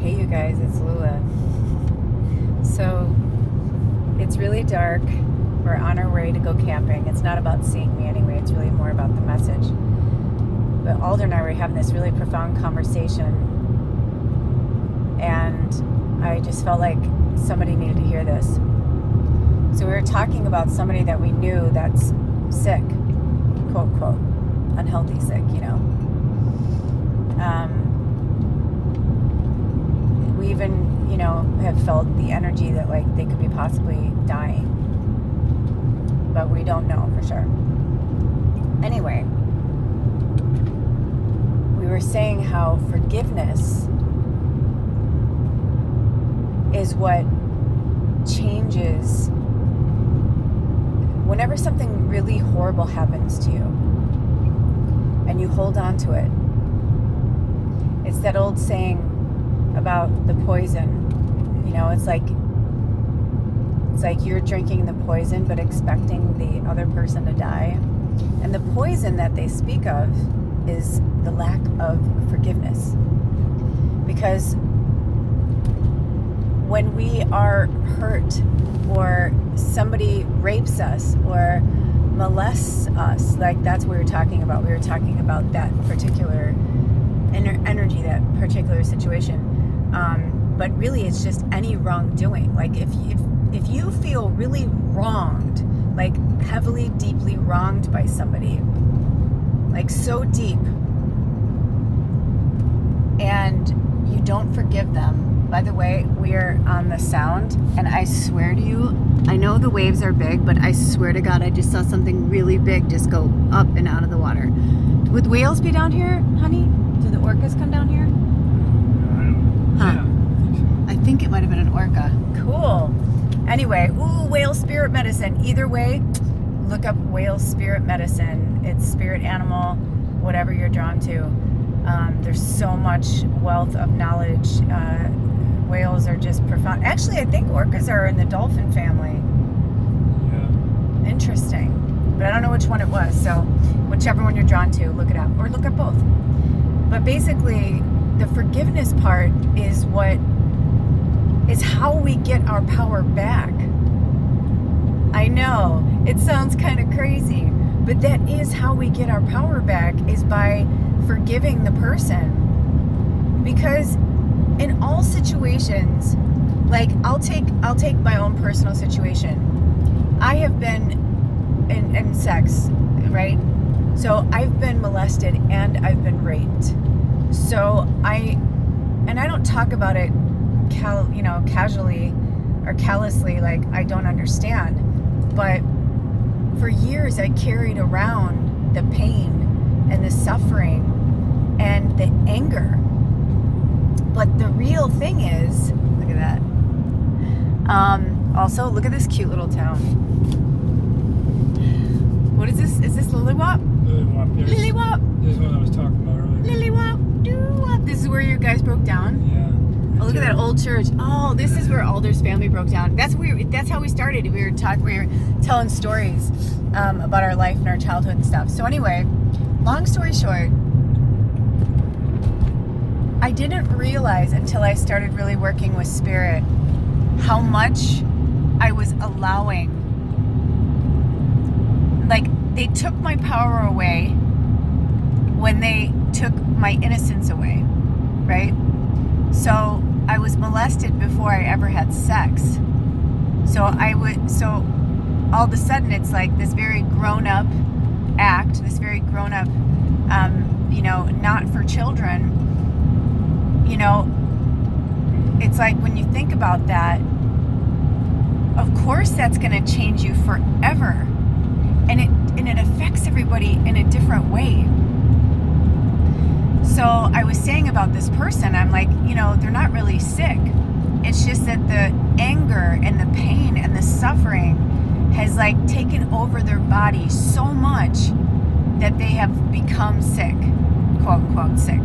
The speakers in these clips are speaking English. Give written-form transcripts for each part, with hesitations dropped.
Hey you guys, it's Lula. So it's really dark. We're on our way to go camping. It's not about seeing me anyway, it's really more about the message. But Alder and I were having this really profound conversation, and I just felt like somebody needed to hear this. So we were talking about somebody that we knew that's sick, quote, quote, unhealthy sick, you know. We even, you know, have felt the energy that like they could be possibly dying, but we don't know for sure. Anyway, we were saying how forgiveness is what changes whenever something really horrible happens to you and you hold on to it. It's that old saying about the poison. You know, it's like you're drinking the poison but expecting the other person to die. And the poison that they speak of is the lack of forgiveness. Because when we are hurt, or somebody rapes us or molests us, like that's what we were talking about. We were talking about that particular energy, that particular situation. But really, it's just any wrongdoing. Like if you feel really wronged, like heavily, deeply wronged by somebody, like so deep, and you don't forgive them. By the way, we are on the Sound, and I swear to you, I know the waves are big, but I swear to God, I just saw something really big just go up and out of the water. Would whales be down here, honey? Do the orcas come down here? Huh. Yeah, I think it might have been an orca. Cool. Anyway, whale spirit medicine. Either way, look up whale spirit medicine. It's spirit animal, whatever you're drawn to. There's so much wealth of knowledge. Whales are just profound. Actually, I think orcas are in the dolphin family. yeah. Interesting. But I don't know which one it was. So whichever one you're drawn to, look it up. Or look up both. But basically, the forgiveness part is how we get our power back. I know, it sounds kind of crazy, but that is how we get our power back, is by forgiving the person. Because in all situations, like I'll take my own personal situation. I have been in sex, right? So I've been molested and I've been raped. So I don't talk about it casually or callously, like I don't understand. But for years I carried around the pain and the suffering and the anger. But the real thing is, look at that. Also, look at this cute little town. What is this? Is this Lillywop? Lillywop. Lillywop. This is what I was talking about earlier. Lillywop. Doo-wop. This is where you guys broke down? Yeah. Oh, look at that old church. Oh, this is where Alder's family broke down. That's how we started. We were telling stories about our life and our childhood and stuff. So anyway, long story short, I didn't realize until I started really working with spirit how much I was allowing. Like, they took my power away when they took my innocence away, right? So I was molested before I ever had sex. So all of a sudden it's like this very grown-up act, this very grown-up, not for children. You know, it's like when you think about that, of course that's going to change you forever. And it affects everybody in a different way. So I was saying about this person, I'm like, they're not really sick. It's just that the anger and the pain and the suffering has like taken over their body so much that they have become sick, quote unquote sick.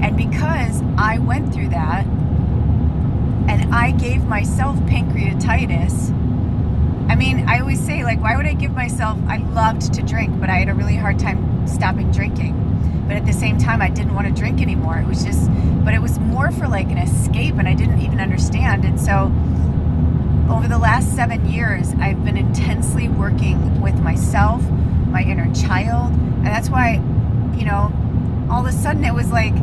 And because I went through that and I gave myself pancreatitis, I mean, I always say, like, why would I give myself, I loved to drink, but I had a really hard time stopping drinking. But at the same time, I didn't want to drink anymore. It was just but it was more for like an escape, and I didn't even understand. And so over the last 7 years, I've been intensely working with myself, my inner child, and that's why, you know, all of a sudden it was like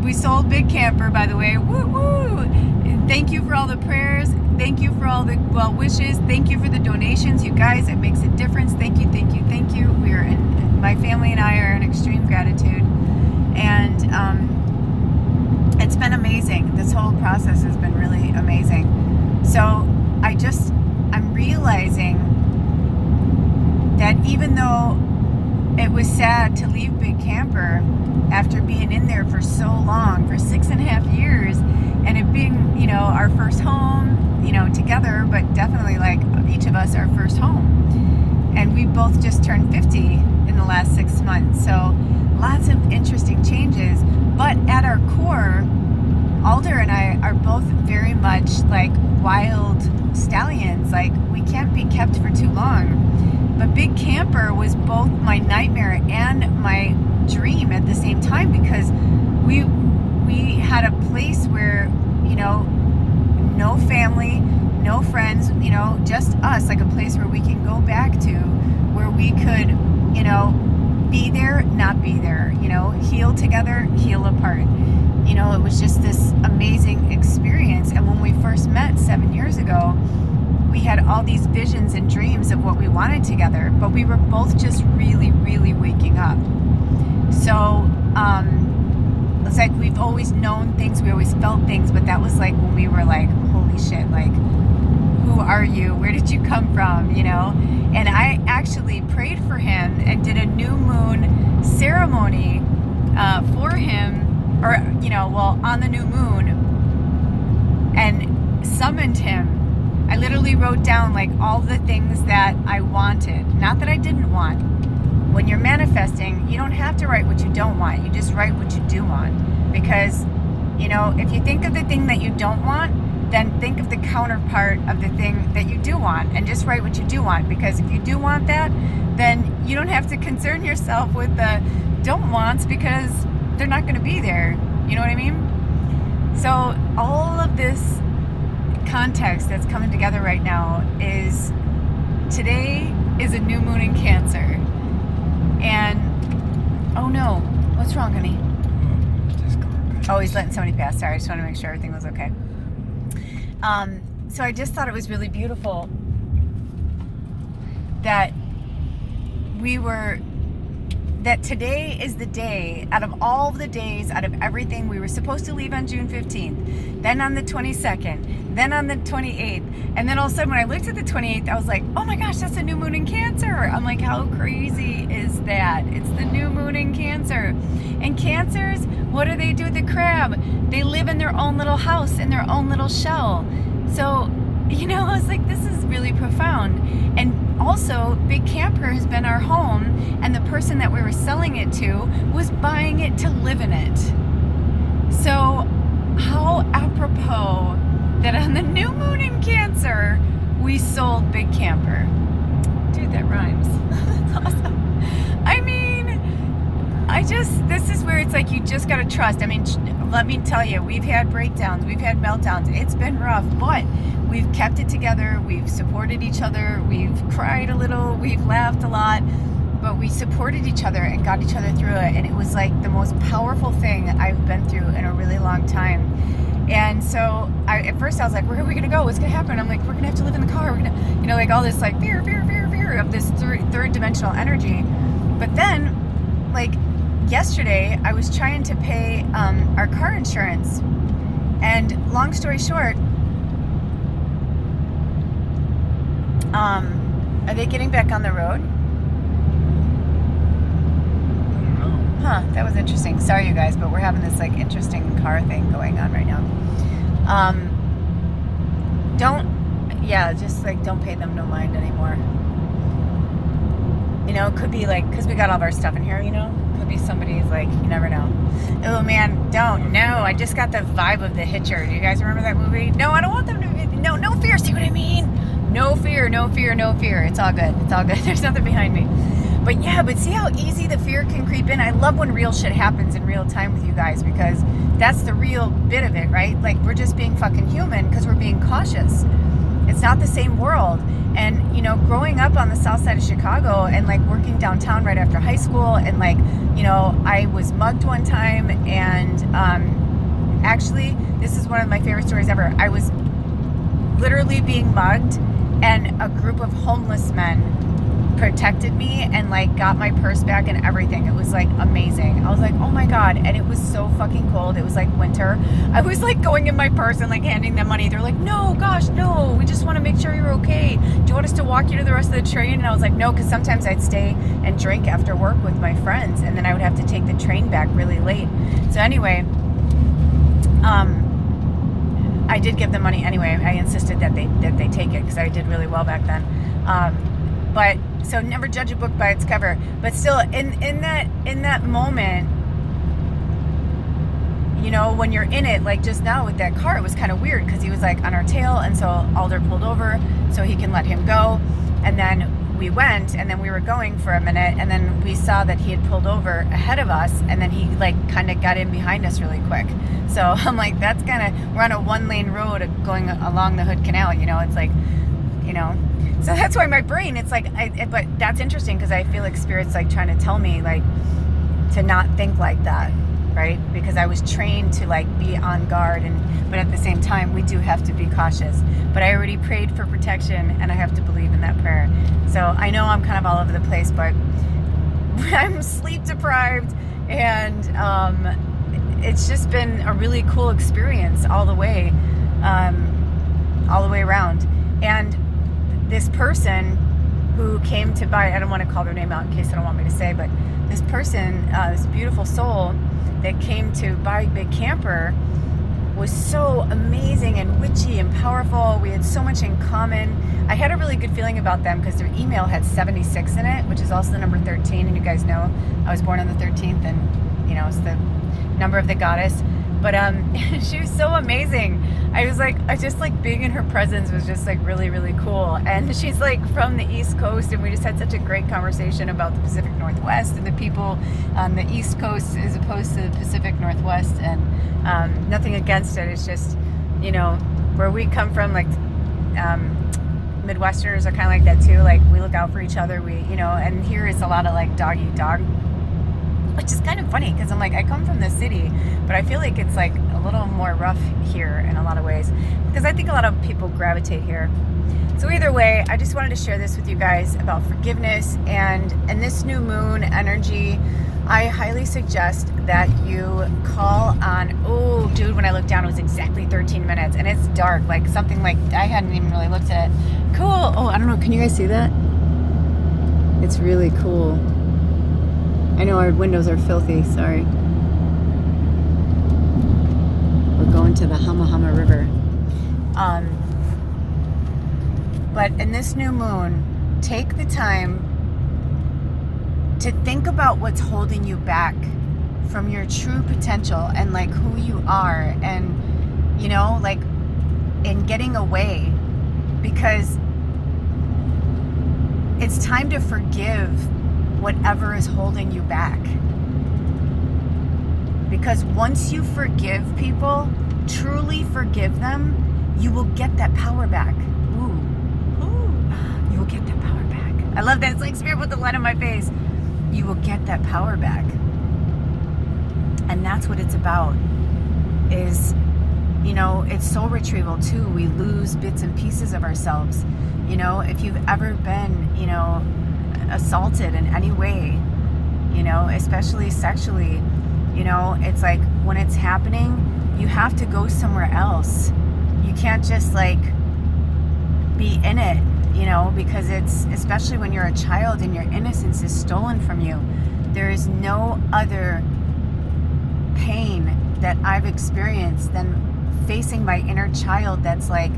we sold Big Camper, by the way. Woo woo! And thank you for all the prayers. Thank you for all the well wishes. Thank you for the donations, you guys. It makes a difference. Thank you, thank you, thank you. My family and I are in extreme gratitude, and it's been amazing. This whole process has been really amazing. So I'm realizing that even though it was sad to leave Big Camper after being in there for so long, for 6.5 years, and it being, you know, our first home, you know, together, but definitely like each of us our first home. And we both just turned 50 in the last 6 months. So lots of interesting changes. But at our core, Alder and I are both very much like wild stallions. Like, we can't be kept for too long. But Big Camper was both my nightmare and my dream at the same time, because we had a place where, you know, no family, no friends, you know, just us, like a place where we can go back to, where we could, you know, be there, not be there, you know, heal together, heal apart. You know, it was just this amazing experience. And when we first met 7 years ago, we had all these visions and dreams of what we wanted together, but we were both just really, really waking up. So, it's like we've always known things, we always felt things, but that was like when we were like, holy shit, like, who are you? Where did you come from? You know? And I actually prayed for him and did a new moon ceremony for him, or, you know, well, on the new moon, and summoned him. I literally wrote down like all the things that I wanted, not that I didn't want. When you're manifesting, you don't have to write what you don't want. You just write what you do want. Because, you know, if you think of the thing that you don't want, then think of the counterpart of the thing that you do want, and just write what you do want. Because if you do want that, then you don't have to concern yourself with the don't wants, because they're not going to be there. You know what I mean? So all of this context that's coming together right now is, today is a new moon in Cancer. And, oh no, what's wrong, honey? Oh, he's letting somebody pass. Sorry, I just want to make sure everything was okay. So I just thought it was really beautiful that that today is the day, out of all the days, out of everything, we were supposed to leave on June 15th, then on the 22nd, then on the 28th, and then all of a sudden when I looked at the 28th, I was like, oh my gosh, that's a new moon in Cancer. I'm like, how crazy is that? It's the new moon in Cancer. And Cancers, what do they do with the crab? They live in their own little house, in their own little shell. So, you know, I was like, this is really profound. And also, Big Camper has been our home, and the person that we were selling it to was buying it to live in it. So, how apropos that on the new moon in Cancer, we sold Big Camper. Dude, that rhymes. That's awesome. I mean, this is where it's like, you just gotta trust. I mean, let me tell you, we've had breakdowns, we've had meltdowns, it's been rough, but we've kept it together, we've supported each other, we've cried a little, we've laughed a lot, but we supported each other and got each other through it. And it was like the most powerful thing I've been through in a really long time. And so at first I was like, where are we gonna go? What's gonna happen? I'm like, we're gonna have to live in the car. We're gonna, you know, like all this like fear of this third dimensional energy. But then, like yesterday, I was trying to pay our car insurance, and long story short, are they getting back on the road? Huh, that was interesting. Sorry, you guys, but we're having this like interesting car thing going on right now. Just like don't pay them no mind anymore. You know, it could be like, because we got all of our stuff in here, you know? Could be somebody's like, you never know. Oh man, don't. No, I just got the vibe of The Hitcher. Do you guys remember that movie? No, I don't want them to be, no fear, see what I mean? No fear, no fear, no fear. It's all good. It's all good. There's nothing behind me. But yeah, but see how easy the fear can creep in? I love when real shit happens in real time with you guys, because that's the real bit of it, right? Like, we're just being fucking human because we're being cautious. It's not the same world. And, you know, growing up on the south side of Chicago and like working downtown right after high school, and like, you know, I was mugged one time, and actually, this is one of my favorite stories ever. I was literally being mugged, and a group of homeless men protected me and like got my purse back and everything. It was like amazing. I was like, oh my God. And it was so fucking cold. It was like winter. I was like going in my purse and like handing them money. They're like, no, gosh, no, we just want to make sure you're okay. Do you want us to walk you to the rest of the train? And I was like, no, because sometimes I'd stay and drink after work with my friends, and then I would have to take the train back really late. So anyway, I did give them money anyway. I insisted that they take it because I did really well back then. But so never judge a book by its cover. But still, in that moment, you know, when you're in it, like just now with that car, it was kind of weird because he was like on our tail, and so Alder pulled over so he can let him go, and then we went, and then we were going for a minute, and then we saw that he had pulled over ahead of us, and then he like kind of got in behind us really quick. So I'm like, that's kind of, we're on a 1-lane road going along the Hood Canal, you know, it's like, you know. So that's why my brain, it's like, but that's interesting because I feel like Spirit's like trying to tell me like to not think like that, right? Because I was trained to like be on guard, but at the same time, we do have to be cautious. But I already prayed for protection, and I have to believe in that prayer. So I know I'm kind of all over the place, but I'm sleep deprived, and it's just been a really cool experience all the way around. And this person who came to buy, I don't want to call their name out in case they don't want me to say, but this person, this beautiful soul that came to buy Big Camper, was so amazing and witchy and powerful. We had so much in common. I had a really good feeling about them because their email had 76 in it, which is also the number 13. And you guys know I was born on the 13th, and you know, it's the number of the goddess. But she was so amazing. I just like being in her presence was just like really, really cool. And she's like from the East Coast, and we just had such a great conversation about the Pacific Northwest and the people on the East Coast as opposed to the Pacific Northwest. And nothing against it. It's just, you know, where we come from, like Midwesterners are kind of like that too. Like we look out for each other. We, you know, and here it's a lot of like dog eat dog, which is kind of funny because I'm like, I come from the city, but I feel like it's like a little more rough here in a lot of ways because I think a lot of people gravitate here. So either way, I just wanted to share this with you guys about forgiveness, and this new moon energy. I highly suggest that you call on, oh dude, when I looked down it was exactly 13 minutes and it's dark, like something like I hadn't even really looked at it. Cool. Oh, I don't know, can you guys see that? It's really cool. I know our windows are filthy, sorry. We're going to the Hama Hama River. But in this new moon, take the time to think about what's holding you back from your true potential and like who you are, and you know, like in getting away, because it's time to forgive whatever is holding you back. Because once you forgive people, truly forgive them, you will get that power back. Ooh. You will get that power back. I love that. It's like Spirit put the light on my face. You will get that power back. And that's what it's about. Is, you know, it's soul retrieval too. We lose bits and pieces of ourselves. You know, if you've ever been, you know, assaulted in any way, you know, especially sexually, you know, it's like when it's happening, you have to go somewhere else. You can't just like be in it, you know, because it's, especially when you're a child and your innocence is stolen from you. There is no other pain that I've experienced than facing my inner child that's like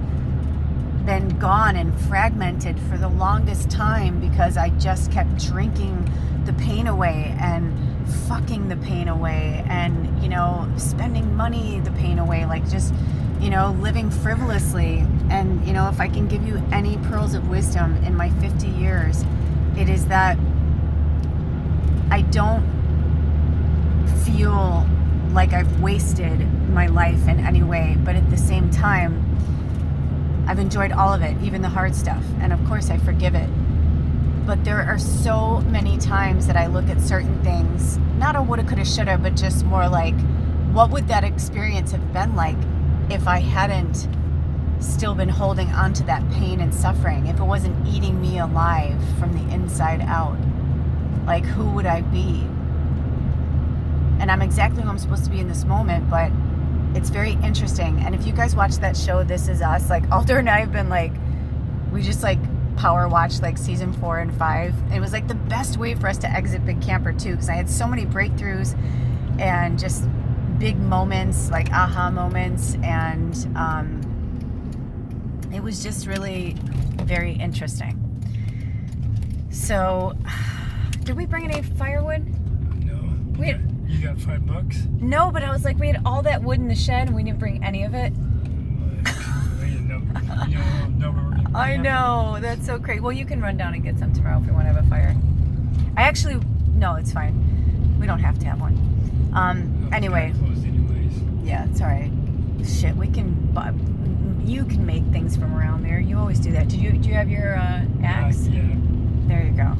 been gone and fragmented for the longest time because I just kept drinking the pain away and fucking the pain away and, you know, spending money the pain away, like just, you know, living frivolously. And, you know, if I can give you any pearls of wisdom in my 50 years, it is that I don't feel like I've wasted my life in any way, but at the same time, I've enjoyed all of it, even the hard stuff, and of course I forgive it. But there are so many times that I look at certain things, not a woulda, coulda, shoulda, but just more like, what would that experience have been like if I hadn't still been holding on to that pain and suffering, if it wasn't eating me alive from the inside out? Like, who would I be? And I'm exactly who I'm supposed to be in this moment, but it's very interesting. And if you guys watch that show, This Is Us, like Alder and I have been like, we just like power watched like season 4 and 5. It was like the best way for us to exit Big Camper too, because I had so many breakthroughs and just big moments, like aha moments, and it was just really very interesting. So, did we bring any firewood? No. You got $5? No, but I was like, we had all that wood in the shed and we didn't bring any of it. I know, that's so crazy. Well, you can run down and get some tomorrow if we want to have a fire. No, it's fine. We don't have to have one. Anyway. Yeah, it's all right. Shit, you can make things from around there. You always do that. Do you have your axe? Yeah. There you go.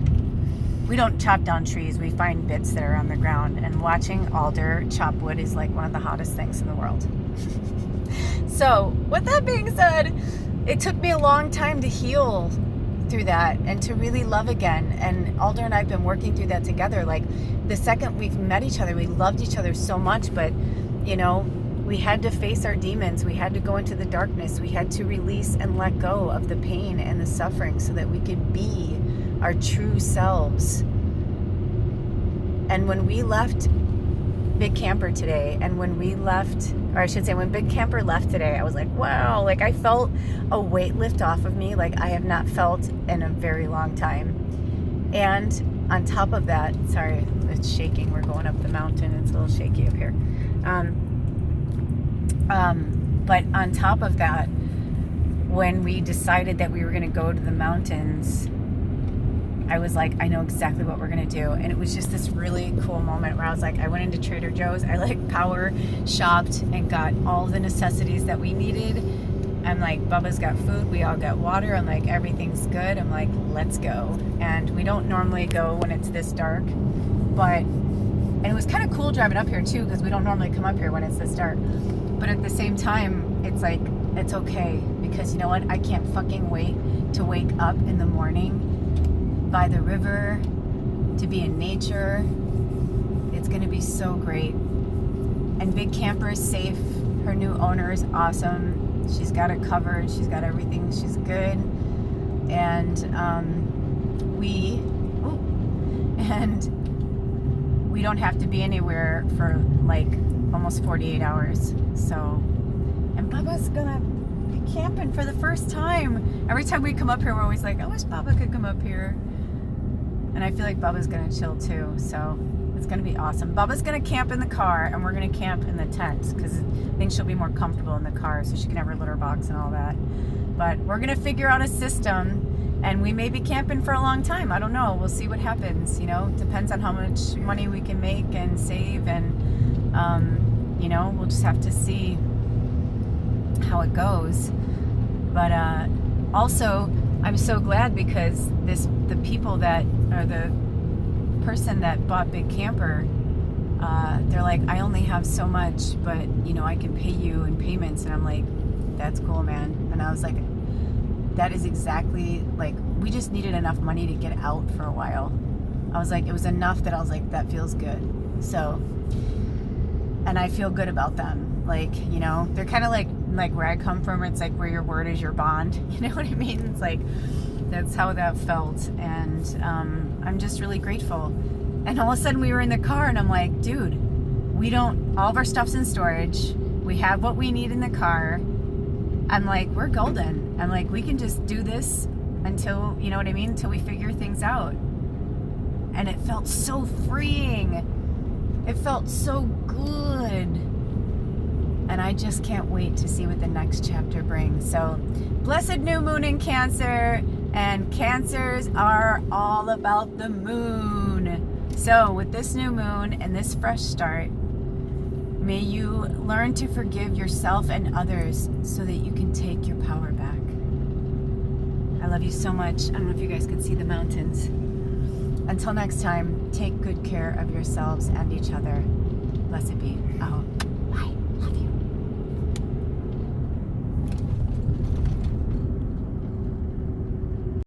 We don't chop down trees. We find bits that are on the ground. And watching Alder chop wood is like one of the hottest things in the world. So, with that being said, it took me a long time to heal through that and to really love again. And Alder and I have been working through that together. Like, the second we've met each other, we loved each other so much, but, you know, we had to face our demons. We had to go into the darkness. We had to release and let go of the pain and the suffering so that we could be our true selves. And when we left Big Camper today, and when Big Camper left today, I was like, wow, like I felt a weight lift off of me like I have not felt in a very long time. And on top of that, sorry, it's shaking. We're going up the mountain. It's a little shaky up here. But on top of that, when we decided that we were going to go to the mountains, I was like, I know exactly what we're going to do. And it was just this really cool moment where I was like, I went into Trader Joe's. I like power shopped and got all the necessities that we needed. I'm like, Bubba's got food. We all got water. I'm like, everything's good. I'm like, let's go. And we don't normally go when it's this dark, and it was kind of cool driving up here too, because we don't normally come up here when it's this dark. But at the same time, it's like, it's okay, because you know what? I can't fucking wait to wake up in the morning by the river, to be in nature. It's gonna be so great. And Big Camper is safe. Her new owner is awesome. She's got it covered. She's got everything. She's good. And we don't have to be anywhere for like almost 48 hours. So, and Bubba's gonna be camping for the first time. Every time we come up here, we're always like, I wish Bubba could come up here. And I feel like Bubba's gonna chill too. So it's gonna be awesome. Bubba's gonna camp in the car, and we're gonna camp in the tent, because I think she'll be more comfortable in the car, so she can have her litter box and all that. But we're gonna figure out a system, and we may be camping for a long time. I don't know. We'll see what happens. You know, depends on how much money we can make and save, and you know, we'll just have to see how it goes. But also, I'm so glad, because the people that, or the person that bought Big Camper, they're like, I only have so much, but you know, I can pay you in payments. And I'm like, that's cool, man. And I was like, that is exactly, like, we just needed enough money to get out for a while. I was like, it was enough that I was like, that feels good. So, and I feel good about them. Like, you know, they're kind of like where I come from, it's like where your word is your bond. You know what I mean? It's like, that's how that felt. And I'm just really grateful. And all of a sudden we were in the car, and I'm like, dude, all of our stuff's in storage. We have what we need in the car. I'm like, we're golden. I'm like, we can just do this until, you know what I mean? Until we figure things out. And it felt so freeing. It felt so good. And I just can't wait to see what the next chapter brings. So, blessed new moon in Cancer. And Cancers are all about the moon. So with this new moon and this fresh start, may you learn to forgive yourself and others so that you can take your power back. I love you so much. I don't know if you guys can see the mountains. Until next time, take good care of yourselves and each other. Blessed be. Out.